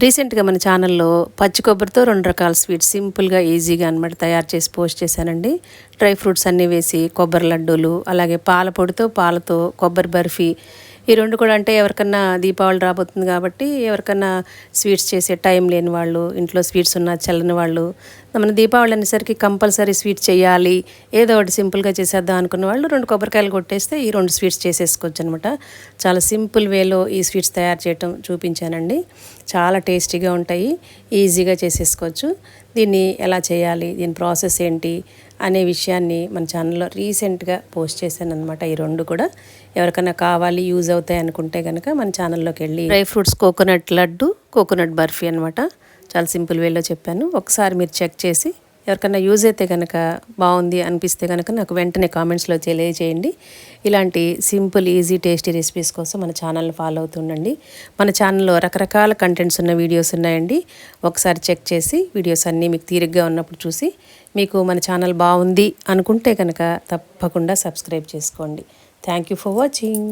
రీసెంట్గా మన ఛానల్లో పచ్చి కొబ్బరితో 2 రకాల స్వీట్స్ సింపుల్గా ఈజీగా అనమాట తయారు చేసి పోస్ట్ చేశానండి. డ్రై ఫ్రూట్స్ అన్నీ వేసి కొబ్బరి లడ్డూలు, అలాగే పాల పొడితో పాలతో కొబ్బరి బర్ఫీ, ఈ 2 కూడా అంటే ఎవరికన్నా దీపావళి రాబోతుంది కాబట్టి ఎవరికన్నా స్వీట్స్ చేసే టైం లేని వాళ్ళు, ఇంట్లో స్వీట్స్ ఉన్న చల్లని వాళ్ళు, మన దీపావళి అనేసరికి కంపల్సరీ స్వీట్ చేయాలి, ఏదో ఒకటి సింపుల్గా చేసేద్దాం అనుకున్న వాళ్ళు 2 కొబ్బరికాయలు కొట్టేస్తే ఈ 2 స్వీట్స్ చేసేసుకోవచ్చు అనమాట. చాలా సింపుల్ వేలో ఈ స్వీట్స్ తయారు చేయటం చూపించానండి. చాలా టేస్టీగా ఉంటాయి, ఈజీగా చేసేసుకోవచ్చు. దీన్ని ఎలా చేయాలి, దీని ప్రాసెస్ ఏంటి అనే విషయాన్ని మన ఛానల్లో రీసెంట్గా పోస్ట్ చేశాను అనమాట. ఈ 2 కూడా ఎవరికైనా కావాలి, యూజ్ అవుతాయి అనుకుంటే కనుక మన ఛానల్లోకి వెళ్ళి dry fruits coconut laddu, coconut barfi అనమాట. చాలా సింపుల్ వేలో చెప్పాను. ఒకసారి మీరు చెక్ చేసి ఎవరికైనా యూజ్ అయితే కనుక, బాగుంది అనిపిస్తే కనుక నాకు వెంటనే కామెంట్స్లో తెలియజేయండి. ఇలాంటి సింపుల్ ఈజీ టేస్టీ రెసిపీస్ కోసం మన ఛానల్ని ఫాలో అవుతుండండి. మన ఛానల్లో రకరకాల కంటెంట్స్ ఉన్న వీడియోస్ ఉన్నాయండి. ఒకసారి చెక్ చేసి వీడియోస్ అన్నీ మీకు తీరిగ్గా ఉన్నప్పుడు చూసి, మీకు మన ఛానల్ బాగుంది అనుకుంటే కనుక తప్పకుండా సబ్స్క్రైబ్ చేసుకోండి. Thank you for watching.